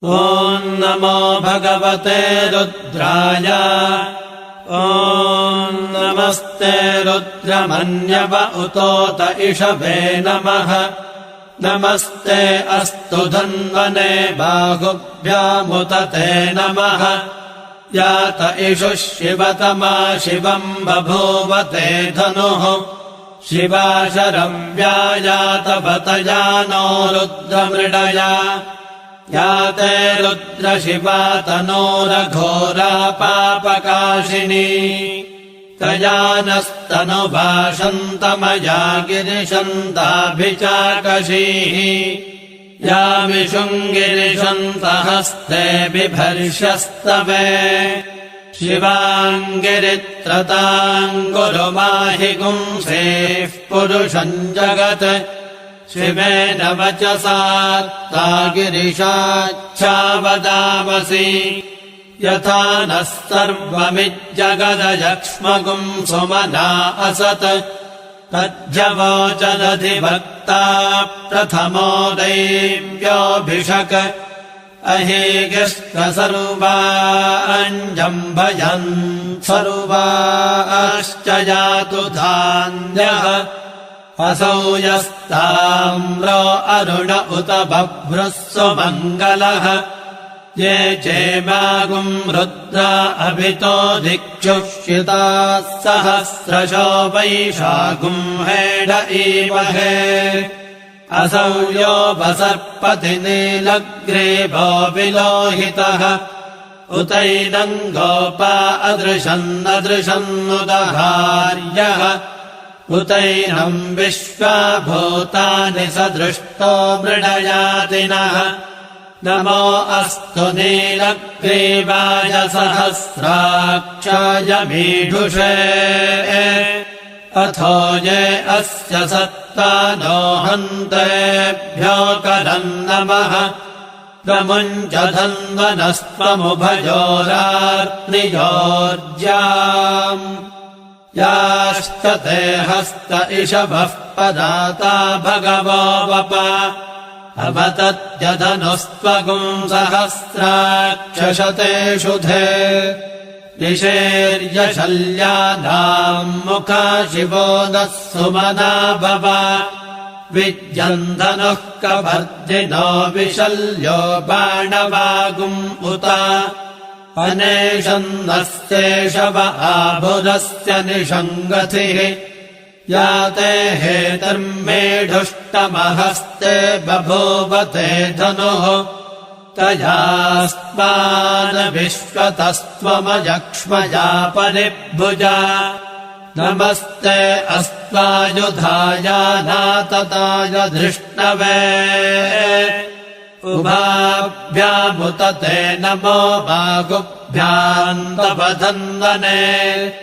ॐ नमो भगवते रुद्राय। ॐ नमस्ते रुद्रमन्यव उतोत इषभे नमः। नमस्ते अस्तु धन्वने बाहुभ्यामुत ते नमः। यात इषुः शिवतमा शिवम् बभूव ते धनुः। शिवा शरव्यायात बतया नो रुद्रमृडया। याते रुद्रशिवा तनोरघोरा पापकाशिनी। तया नस्तनुभाषन्तमया गिरिशन्ताभिचाकशीः। यामिषुङ्गिरिशन्तहस्ते बिभर्ष्यस्तवे। शिवाङ्गिरित्रताङ्गुरुमाहि गुंसेः पुरुषम् जगत्। शिवेन वचसा ता गिरिशाच्छावदामसि। यथा नः सर्वमिज्जगदयक्ष्मगुम् सुमना असत्। तज्जवोचदधिभक्ता प्रथमो दैव्योऽभिषक्। अहेगिष्टसर्वाञ्जम्भयन् सर्वाश्च यातु धान्यः। असौ यस्ताम्रो अरुण उत बभ्रुः सुमङ्गलः। ये चेमागुम् रुद्रा अभितो दिक्षुष्यिताः सहस्रशो वैशागुम् हेड ईमहे। असौ यो वसर्पति नीलग्रीवो विलोहितः। उतैनम् गोपा अदृशन्नदृशन्नुदहार्यः। उतैनम् विश्वाभूतानि सदृष्टो मृडयातिनः। नमो अस्तु नीलग्रीवाय सहस्राक्षाय मीढुषे। अथो ये अस्य सत्तानो हन्तेभ्यो करम् नमः। प्रमुञ्च धन्वनस्त्वमुभयोरार्त्नियोर्ज्याम्। याश्च ते हस्त इषभः पदाता भगवो वप। अवतत्यधनुस्त्वगुम् सहस्राक्षशतेषु धे। निषेर्यशल्यानाम् मुखा शिवो नः सुमना भव। विद्यन्धनुः कवर्धिनो विशल्यो बाणवागुम् उत। अनेशन्नस्येषव आभुरस्य निषङ्गतिः। याते हेतर्मेढुष्टमहस्ते बभूव ते धनुः। तयास्मानविश्वतस्त्वमयक्ष्मया परिभुजा। नमस्ते अस्त्वायुधायानातताय धृष्णवे। उभाभ्यामुत ते नमो बाहुभ्याम् तव धन्वने।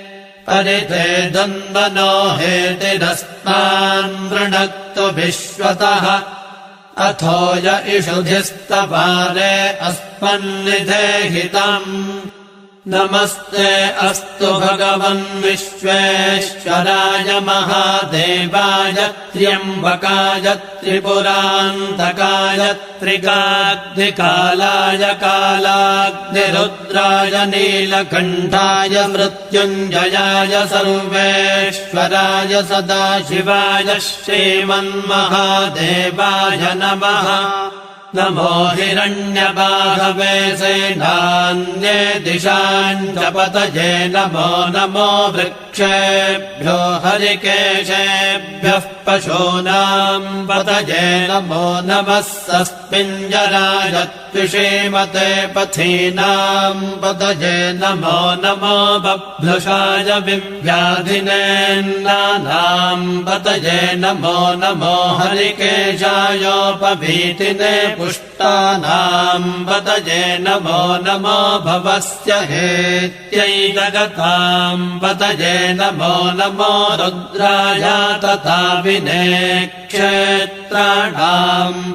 परिते धन्वनो हेतिरस्मान् वृणक्तु विश्वतः। अथो य इषुधिस्तवारे अस्मन्निधेहितम्। नमस्ते अस्तु भगवन् विश्वेश्वराय महादेवाय त्र्यम्बकाय त्रिपुरान्तकाय त्रिकाग्निकालाय कालाग्निरुद्राय नीलकण्ठाय मृत्युञ्जयाय सर्वेश्वराय सदाशिवाय श्रीमन्महादेवाय नमः। नमो हिरण्यबाहवे सेनान्ये दिशाम् च पतये। नमो नमो वृक्षेभ्यो हरिकेशेभ्यः पशूनाम् पतये। नमो नमः सस्मिञ्जराय त्विषीमते पथीनाम् पतये। नमो नमो बभ्रुषाय विव्याधिनेन्नानाम् पतये। नमो नमो हरिकेशायोपभीतिने पुष्टानाम् पतये। नमो नमो भवस्य हेत्यै जगताम् पतये। नमो नमो रुद्राय तथा विनेक्षेत्राणाम्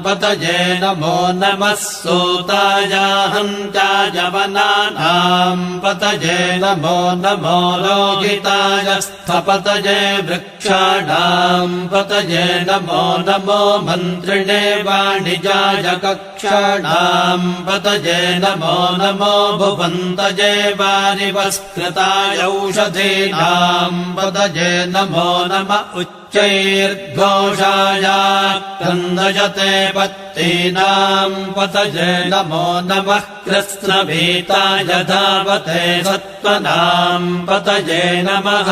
पतये नमो नमः सूताय हन्ताय वनानाम् पतये नमो नमो रोहिताय स्थपतये वृक्षाणाम् पतये नमो नमो मन्त्रिणे वाणिजाय कक्षाणाम् पतये नमो नमो भुवन्तये वारिवस्कृताय औषधीनाम् पतये नमो नम उच्चैर्घोषाय क्रन्दयते पत्तीनाम् पतये नमो नमः कृत्स्नभीताय धावते सत्त्वनाम् पतये नमः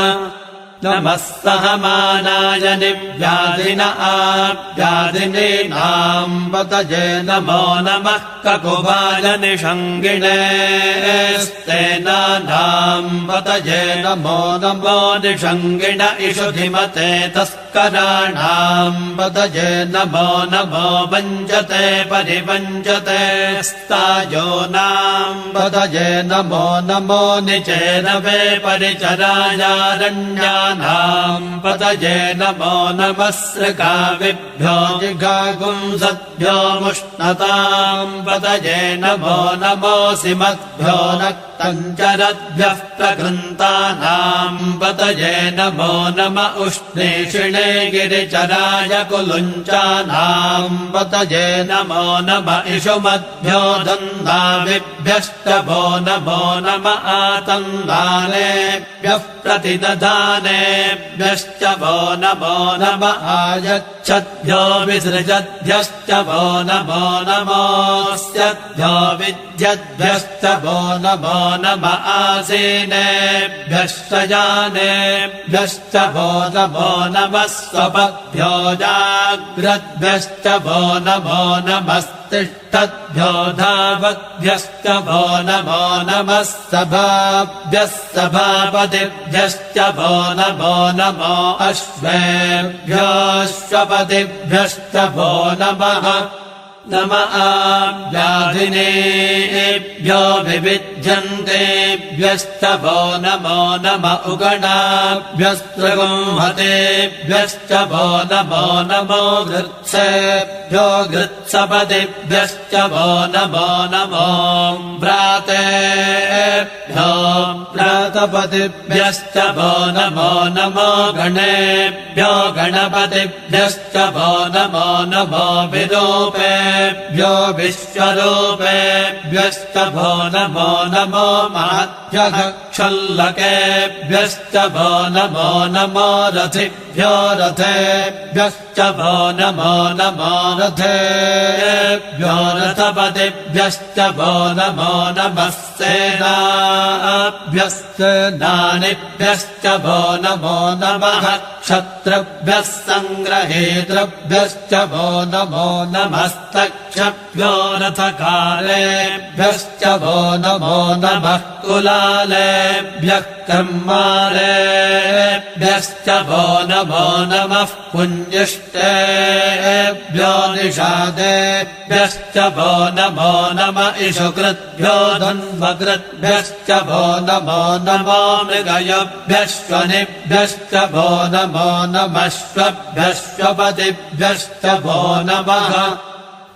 नमः सहमानाय निव्याधिन आव्याधिनीनाम् पतये नमो नमः ककुभाय निषङ्गिणे स्तेनानाम् पतये नमो नमो निषङ्गिण इषुधिमते तस्कराणाम् पतये नमो नमो वञ्जते परिवञ्जते स्तायोनाम् पतये नमो नमो निचेनवे परिचरायारण्यानाम् पतये नमो नमः सृगाविभ्यो जिघागुंसद्भ्यो मुष्णताम् पतये नमो नमोऽसि मद्भ्यो नक्तञ्चरद्भ्यः प्रकृन्तानाम् पतये नमो नम उष्णेषिणे गिरिचराय कुलुञ्चानाम् पतये नमो नम इषुमद्भ्यो दन्दाविभ्यश्च वो नमो नम आतन्दानेभ्यः प्रतिदधानेभ्यश्च वो नमो नम आयच्छद्भ्यो विसृजद्भ्यश्च वो नमो नमोऽस्यद्भ्यो विद्यद्भ्यश्च वो नमो नम आसीनेभ्यश्च जानेभ्यश्च वो नमो नमः स्वपद्भ्यो जाग्रद्भ्यश्च वो नमो नमस्तिष्ठद्भ्यो धावद्भ्यश्च वो नमो नमः सभाभ्यः सभापतिभ्यश्च वो नमो नमो अश्वेभ्योऽश्वपतिभ्यश्च वो नमः नम आव्याधिनेभ्यो विविध्यन्तेभ्यश्च वो नमो नम उगणाभ्यस्त्रगुंहतेभ्यश्च वो नमो नमो गृत्सेभ्यो गृत्सपतिभ्यश्च वो नमो नमो व्रातेभ्यो व्रातपतिभ्यश्च वो नमो नमो गणेभ्यो गणपतिभ्यश्च वो नमो नमो विरूपेभ्यो विश्वरूपेभ्यश्च वो नमो नमो महद्भ्यक्षल्लकेभ्यश्च वो नमो नमो रथिभ्यो रथेभ्यश्च वो नमो नमो रथेभ्यो रथपतिभ्यश्च वो नमो नमः सेनाभ्यश्च वो नमो नमः क्षत्रभ्यः सङ्ग्रहेतृभ्यश्च वो नमो नमस्तक्षभ्यो रथकालेभ्यश्च वो नमो नमः कुलालेभ्यः कर्मालेभ्यश्च वो नमो नमः पुञ्जिष्टेभ्यो निषादेभ्यश्च वो नमो नम इषुकृद्भ्यो धन्वकृद्भ्यश्च वो नमो नमो मृगयभ्यश्वनिभ्यश्च वो नमो नमश्वभ्यश्वपतिभ्यश्च वो नमः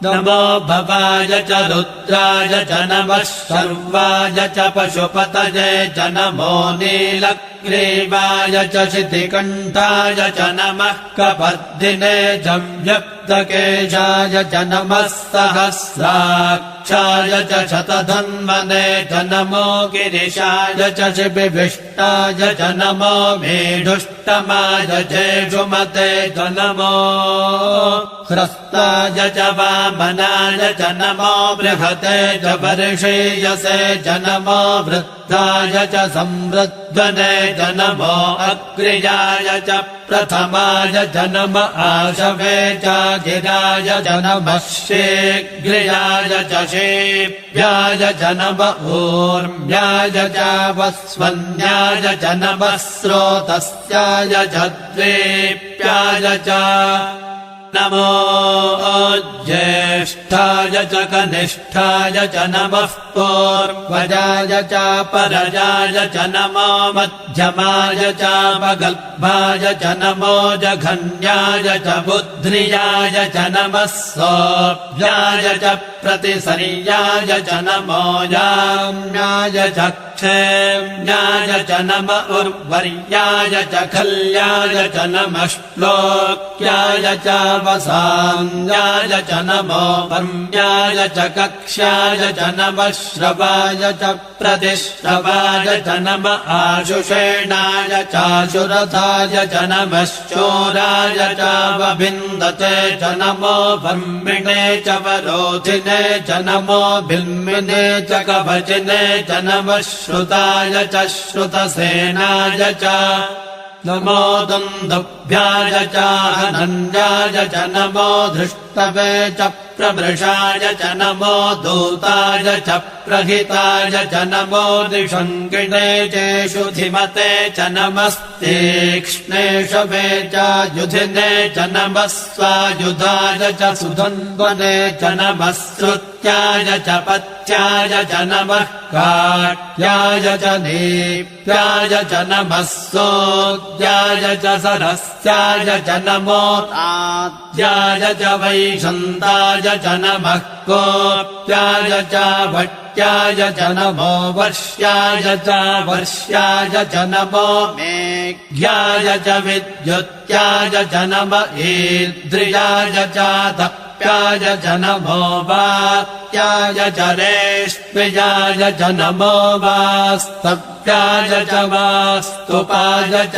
नमो भवाय च रुद्राय च नमः शर्वाय च पशुपतये च नमो नीलग्रीवाय च शितिकण्ठाय च नमः कपर्दिने च व्यक्तकेशाय च नमः सहस्राक्षाय च शतधन्वने च नमो गिरिशाय च शिबिविष्टाय च नमो मेढुष्टमाय चेषुमते च नमो ह्रस्ताय च वामनाय च नमो बृहते च वर्षेयसे च नमो वृद्धाय च संवृद्धने च नमो अग्र्याय च प्रथमाय च नम आशवे च गिराय च नमः शीघ्र्याय च शेभ्याय च नम ऊर्म्याय च वस्वन्याय च नमः स्रोतस्याय च द्वेप्याय च नमो ज्येष्ठाय च कनिष्ठाय च नमः पूर्वजाय च परजाय च नमो मध्यमाय च मगल्भाय च नमो जघन्याय च बुद्ध्रियाय च नमः सोऽव्याय च प्रतिसर्याय च नमो याम्याय च क्षेम्याय च नम उर्वर्याय च खल्याय च नमः श्लोक्याय च वसान्याय च नमो वर्म्याय च कक्ष्याय च नमः श्रवाय च प्रतिश्रवाय च नम आशुषेणाय चाशुरथाय च नमः शूराय च वभिन्दते च नमो वर्मिणे च वरोधिने च नमो भिन्मिने च कवचिने च नमः श्रुताय च श्रुतसेनाय च नमो दुन्दुभ्याय च हनन्याय च नमो धृष्टवे च प्रवृषाय च नमो दूताय च प्रहिताय च नमो निषङ्गिणे चेषु धिमते च नमस्तीक्ष्णेषवे च युधिने च नमः स्वायुधाय च सुधन्वने च नमः श्रुत्याय च पत्याय च नमः काट्याय च नीप्याय च नमः सोद्याय च सरस्याय च नमो ताद्याय च वैशन्ताय च नमः कोप्याय च भट्याय च नमो वर्ष्याय च वर्ष्याय च नमो मेघ्याय च विद्युत्याय च नम ईद्रियाय च तप्याय च नमो वात्याय च रेष्म्याय च नमो वास्तव्याय च वास्तुपाय च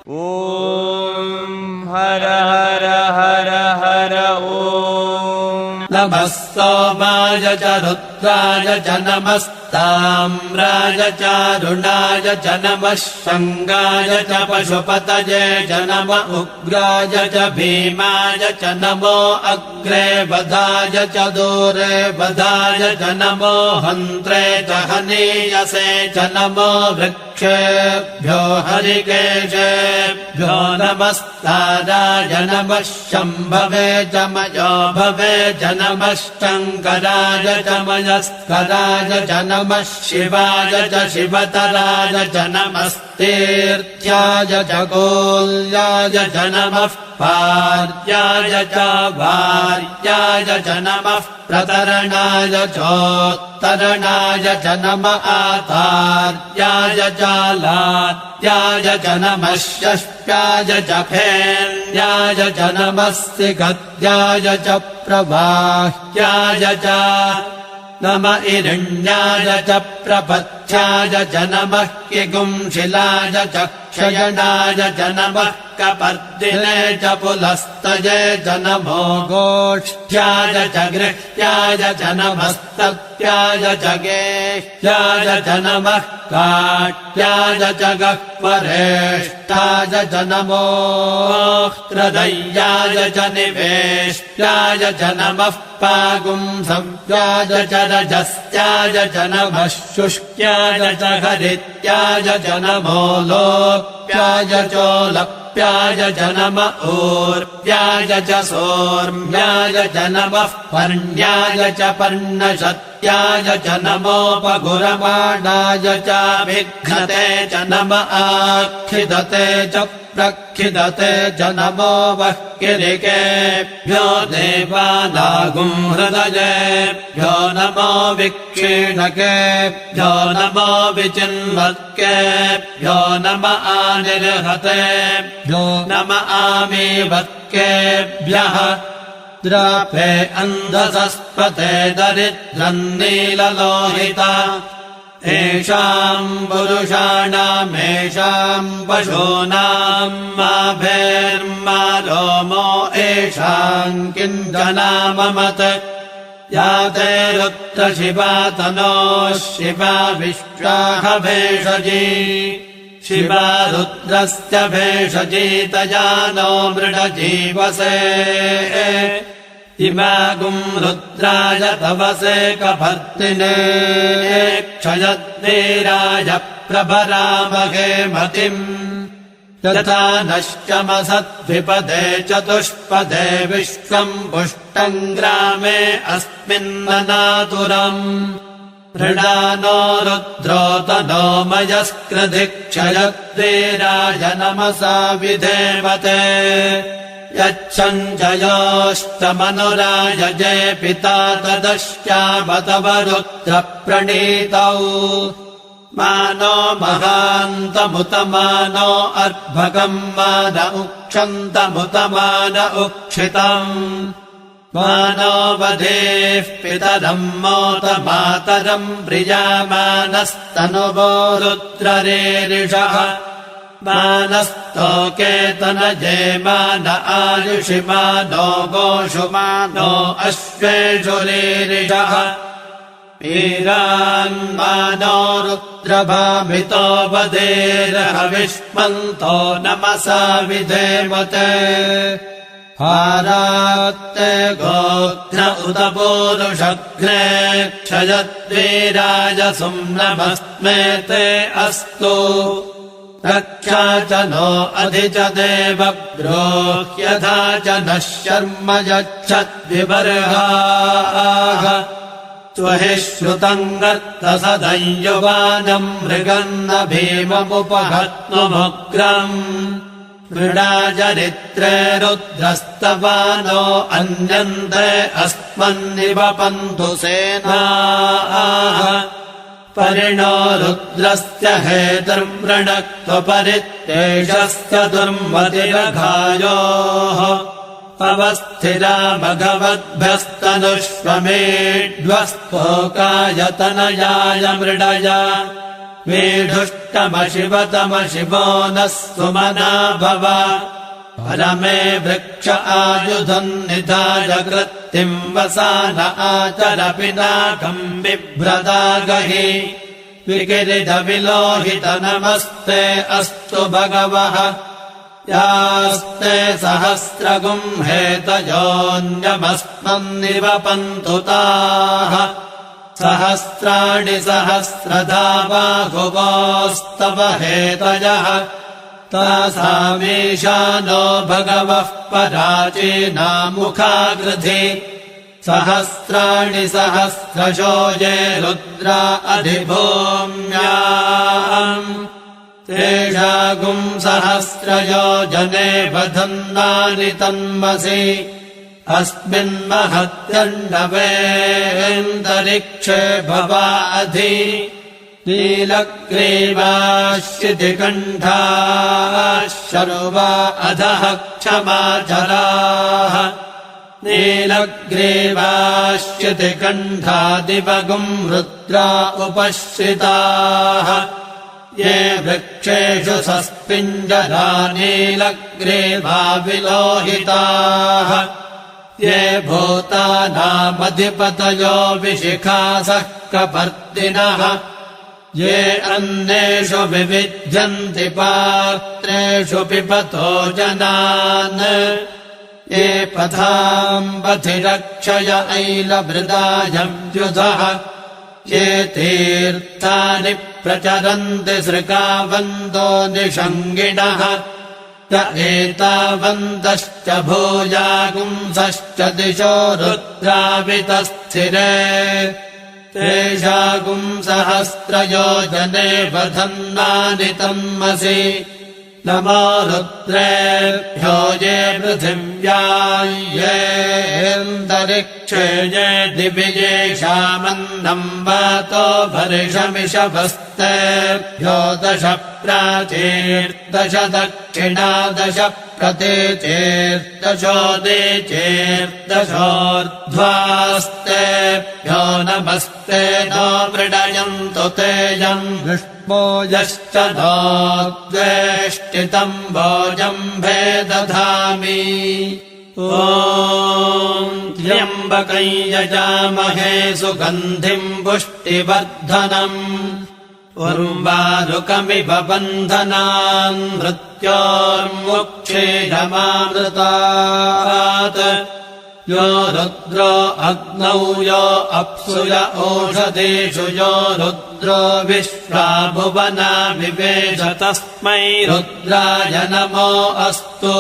ॐ हर हर हर हर ॐ नमः सोमाय च रुद्राय च नमस्ताम्राय च रुणाय च नमः शङ्गाय च पशुपतये च नम उग्राय च भीमाय च नमो अग्रे वधाय च दूरे वधाय च नमो हन्त्रे च हनीयसे च नमो वृक्षेभ्यो हरिकेशेभ्यो नमस्ताराय नमः शम्भवे च मयो भवे च नमः शङ्कराय च मयस्कराय च नमः शिवाय च शिवतराय च नमस्तीर्थ्याय च गोल्याय च नमः पार्याय च भार्याय च नमः प्रतरणाय चोत्तरणाय च नम आतार्याय च लात्याय च नमः षष्ट्याय च फेन्याय च नमः सिगत्याय च प्रवाह्याय च नम इरण्याय च प्रपथ्याय च नमः किगुंशिलाय च क्षयणाय च नमः कपर्दिने च पुलस्तये च नमो गोष्ठ्याय च गृह्याय च नमस्तत्याय च गेह्याय च नमः काट्याय च गह्वरेष्ठाय च नमो हृदयाय च निवेष्ट्याय च नमः पागुंसव्याय च रजस्याय च नमः शुष्क्याय च हरित्याय च नमो लोप्याय चोलप्याय च नम ऊर्व्याय च सोर्म्याय च नमः पर्ण्याय च पर्णशत्याय च नमोपगुरमाणाय च विघ्नते च नम आखिदते च प्रखिदते च नमो वह्किरिकेभ्यो देवानागुं हृदयेभ्यो नमो विक्षीणकेभ्यो नमो विचिन्वत्केभ्यो नम आनिर्हतेभ्यो नम आमीवत्केभ्यः द्रापे अन्धसस्पते दरिद्रम् नीललोहिता येषाम् पुरुषाणामेषाम् पशूनाम् माभेर्मा रोमो येषाम् किञ्चनाममत् या ते रुद्रशिवा तनोः शिवा विश्वाह भेषजी शिवा रुद्रस्य भेषजीतया नो मृडजीवसे इमागुम् रुद्राय तवसे कभर्तिने क्षयद्वीराय प्रभरामहे मतिम् यथा नश्चमसद्विपदे चतुष्पदे विश्वम् पुष्टम् ग्रामे अस्मिन्ननातुरम् मृडानो रुद्रोतनो मयस्कृधिक्षयद्वीराय नमसा विधेमते यच्छञ्जयोष्टमनुरायजे पिता तदश्यामतव रुद्रप्रणीतौ मानो महान्तमुतमानो अर्भकम् मान उक्षन्तमुतमान उक्षितम् मानो वधेः पितरम् मोत मातरम् प्रियामानस्तनुवो रुद्ररेरिषः मानस्तोकेतनजे मान आयुषि मानो गोषु मानो अश्वेषु रेरिषः वीरान्मानो रुद्रभामितो वधेर्हविष्मन्तो नमसा विधेमते हारात्ते गोत्र उत पूरुषघ्ने क्षयद्वीराय सुम्नमस्मे ते अस्तु रक्षा च नो अधि च देवग्रोह्यथा च नः शर्म यच्छद्विबर्हाः त्वहि श्रुतम् गर्तसदञ्युवानम् मृगम् न भीममुपहत्नुमुग्रम् मृडाचरित्रे रुद्रस्तवानो अन्यन्ते अस्मन्निवपन्तु सेनाः परिणो रुद्रस्य हेतुर्मृणक्त्वपरित्येषस्य दुर्मतिरघायोः अवस्थिरा भगवद्भ्यस्तनुष्वमेढ्वस्तोकायतनयाय मृडय मेढुष्टमशिवतमशिवो नः सुमना भव परमे वृक्ष आयुधम् निधाय कृत्तिम् वसान आचर पिनाकम् बिभ्रदागहि विकिरितविलोहित नमस्ते अस्तु भगवः यास्ते सहस्रगुम् हेतयोऽन्यमस्मन्निवपन्तु ताः सहस्राणि सहस्रधा बाहुवोस्तव हेतयः तासामीशानो भगवः पराचीनामुखागृधि सहस्राणि सहस्रशो ये रुद्रा अधिभूम्याम् तेषागुम् सहस्रयोजने बधन्नानि तन्मसि अस्मिन्महत्यण्डवेऽन्तरिक्षे भवा अधि नीलग्रीवाश्चितिकण्ठाः शर्वा अधः क्षमाचराः नीलग्रीवाश्चितिकण्ठादिवगुम् रुद्रा उपश्रिताः ये वृक्षेषु सस्पिञ्जरा नीलग्रीवा विलोहिताः ये भूतानामधिपतयो विशिखासः कपर्दिनः ये अन्नेषु विविध्यन्ति पात्रेषु पिबतो जनान् ये पथाम्बधिरक्षय ऐलभृदायव्युधः ये तीर्थानि प्रचरन्ति सृकावन्दो निषङ्गिणः य एतावन्तश्च भूयागुंसश्च दिशो रुद्रावितस्थिरे तेषागुम् सहस्रयोजने बधन्नानि तन्मसि नमो रुद्रेभ्यो ये पृथिव्याम् येऽन्तरिक्षे ये दिवि येषामन्नम् वातो भर्षमिषभस्तेभ्यो 10 प्राचीर्दश दक्षिणादश प्रतीचेर्दशोदीचेर्दशोर्ध्वास्तेभ्यो नमस्ते नो मृडयन्तु तेजम् विष्णो यश्च नो द्वेष्टितम् भोजम्भे दधामि ॐ त्र्यम्बकम् यजामहे सुगन्धिम् पुष्टिवर्धनम् उर्वारुकमिव बन्धनान् मृत्योर्मुक्षीरमामृतात् यो रुद्रो अग्नौ यो अप्सुय ओषधीषु यो रुद्रो विश्वा भुवना विवेश तस्मै रुद्राय नमो अस्तु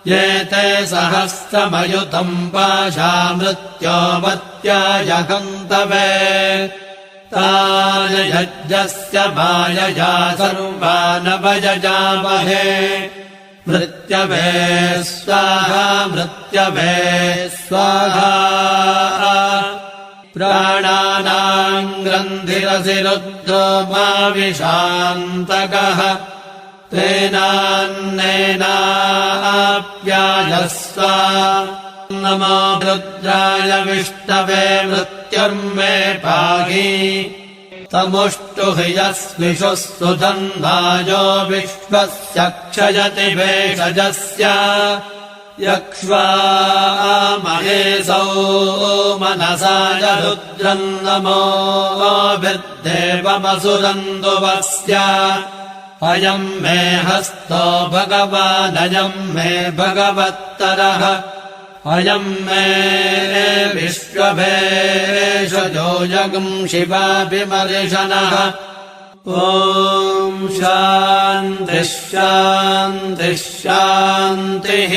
ये ते सहस्रमयुतम् पाशामृत्योमत्याय हन्तवे तान् यज्ञस्य मायया सर्वानवयजामहे मृत्यवे स्वाहा मृत्यवे स्वाहा प्राणानाम् ग्रन्थिरसि रुद्रो मा विशान्तकः तेनान्नेनाप्यायस्व नमो रुद्राय विष्णवे मृत्युर्मे पाहि तमुष्टुहि यस्विषुः सुधन्वायो विश्वस्य क्षयति भेषजस्य यक्ष्वा महेशौ मनसाय रुद्रम् नमोभिर्देवमसुरन्दुवस्य अयम् मे हस्तो भगवानयम् मे भगवत्तरः अयम् मे विश्वभेषजो जगम् शिवाभिमर्शनः ॐ शान्तिः शान्तिः शान्तिः